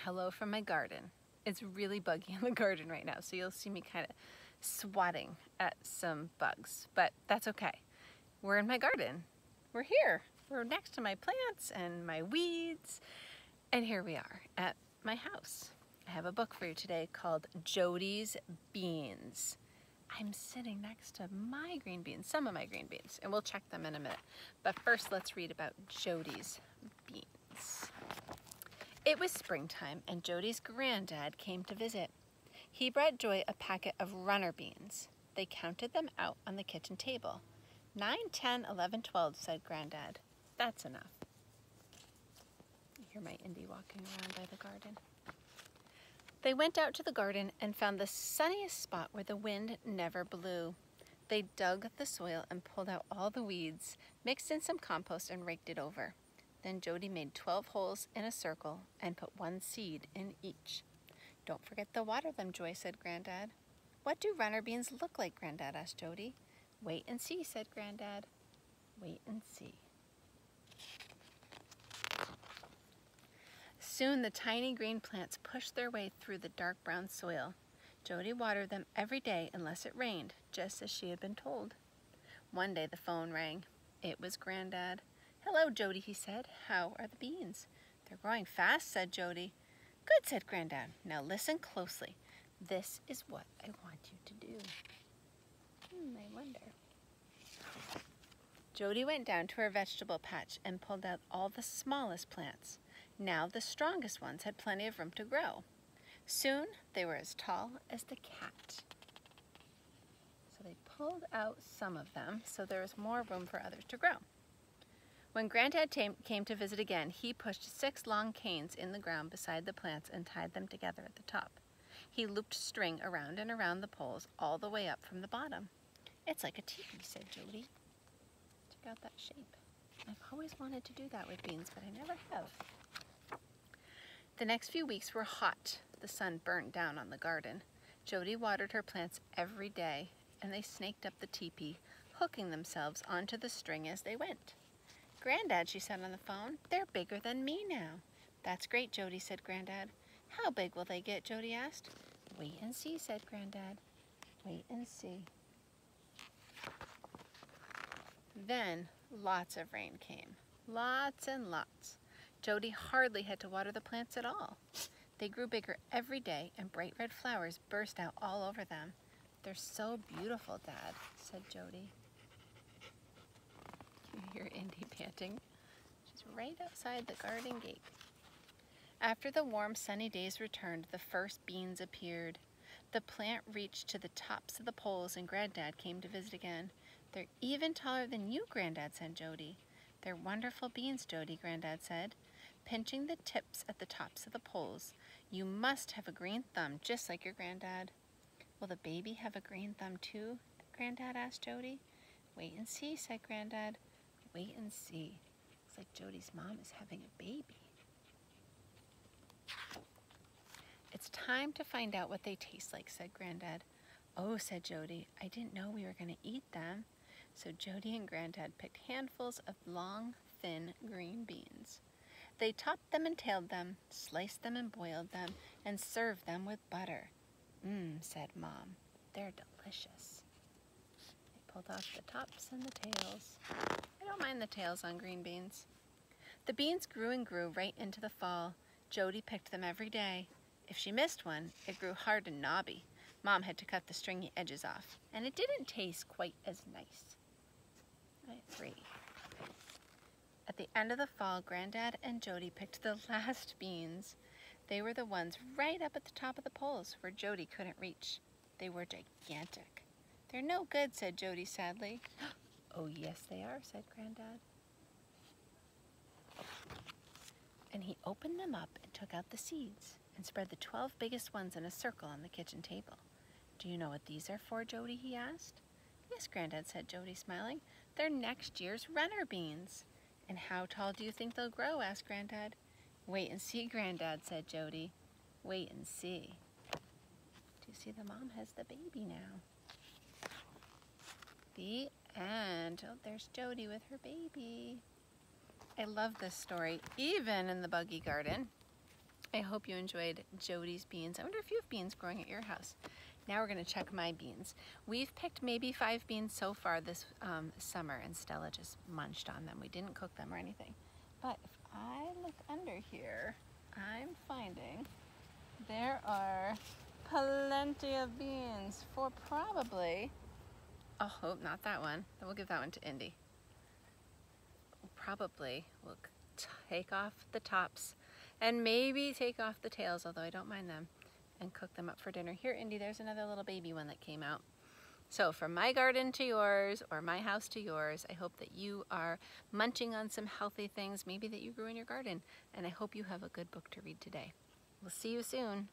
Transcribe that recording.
hello from my garden. It's really buggy in the garden right now, so you'll see me kind of swatting at some bugs, but that's okay. We're in my garden. We're here. We're next to my plants and my weeds, and here we are at my house. I have a book for you today called Jody's Beans. I'm sitting next to my green beans, some of my green beans, and we'll check them in a minute. But first, let's read about Jody's beans. It was springtime, and Jody's granddad came to visit. He brought Joy a packet of runner beans. They counted them out on the kitchen table. 9, 10, 11, 12, said Granddad. That's enough. You hear my Indy walking around by the garden. They went out to the garden and found the sunniest spot where the wind never blew. They dug the soil and pulled out all the weeds, mixed in some compost and raked it over. Then Jody made 12 holes in a circle and put 1 seed in each. Don't forget to water them, Joy, said Granddad. What do runner beans look like, Granddad asked Jody. Wait and see, said Granddad. Wait and see. Soon the tiny green plants pushed their way through the dark brown soil. Jody watered them every day unless it rained, just as she had been told. One day the phone rang. It was Granddad. Hello, Jody, he said. How are the beans? They're growing fast, said Jody. Good, said Granddad. Now listen closely. This is what I want you to do. I wonder. Jody went down to her vegetable patch and pulled out all the smallest plants. Now the strongest ones had plenty of room to grow. Soon they were as tall as the cat. So they pulled out some of them so there was more room for others to grow. When Granddad came to visit again, he pushed 6 long canes in the ground beside the plants and tied them together at the top. He looped string around and around the poles all the way up from the bottom. It's like a teepee, said Jody. Check out that shape. I've always wanted to do that with beans, but I never have. The next few weeks were hot. The sun burned down on the garden. Jody watered her plants every day, and they snaked up the teepee, hooking themselves onto the string as they went. Granddad, she said on the phone, they're bigger than me now. That's great, Jody, said Granddad. How big will they get, Jody asked. Wait and see, said Granddad. Wait and see. Then lots of rain came. Lots and lots. Jody hardly had to water the plants at all. They grew bigger every day, and bright red flowers burst out all over them. They're so beautiful, Dad, said Jody. You hear Indy panting. She's right outside the garden gate. After the warm, sunny days returned, the first beans appeared. The plant reached to the tops of the poles, and Granddad came to visit again. They're even taller than you, Granddad, said Jody. They're wonderful beans, Jody, Granddad said, pinching the tips at the tops of the poles. You must have a green thumb, just like your Granddad. Will the baby have a green thumb too? Granddad asked Jody. Wait and see, said Granddad. Wait and see. Looks like Jody's mom is having a baby. It's time to find out what they taste like, said Granddad. Oh, said Jody, I didn't know we were going to eat them. So Jody and Granddad picked handfuls of long, thin green beans. They topped them and tailed them, sliced them and boiled them, and served them with butter. Said Mom, they're delicious. They pulled off the tops and the tails. I don't mind the tails on green beans. The beans grew and grew right into the fall. Jody picked them every day. If she missed one, it grew hard and knobby. Mom had to cut the stringy edges off, and it didn't taste quite as nice. I agree. At the end of the fall, Granddad and Jody picked the last beans. They were the ones right up at the top of the poles where Jody couldn't reach. They were gigantic. They're no good, said Jody sadly. Oh, yes, they are, said Granddad. And he opened them up and took out the seeds and spread the 12 biggest ones in a circle on the kitchen table. Do you know what these are for, Jody, he asked. Yes, Granddad, said Jody, smiling. They're next year's runner beans. And how tall do you think they'll grow, asked Granddad. Wait and see, Granddad, said Jody. Wait and see. Do you see the mom has the baby now? The end. Oh, there's Jody with her baby. I love this story, even in the buggy garden. I hope you enjoyed Jody's beans. I wonder if you have beans growing at your house. Now we're going to check my beans. We've picked maybe 5 beans so far this summer, and Stella just munched on them. We didn't cook them or anything. But if I look under here, I'm finding there are plenty of beans for probably, oh, not that one. Then we'll give that one to Indy. Probably we'll take off the tops and maybe take off the tails, although I don't mind them, and cook them up for dinner. Here, Indy, there's another little baby one that came out. So from my garden to yours, or my house to yours, I hope that you are munching on some healthy things, maybe that you grew in your garden, and I hope you have a good book to read today. We'll see you soon.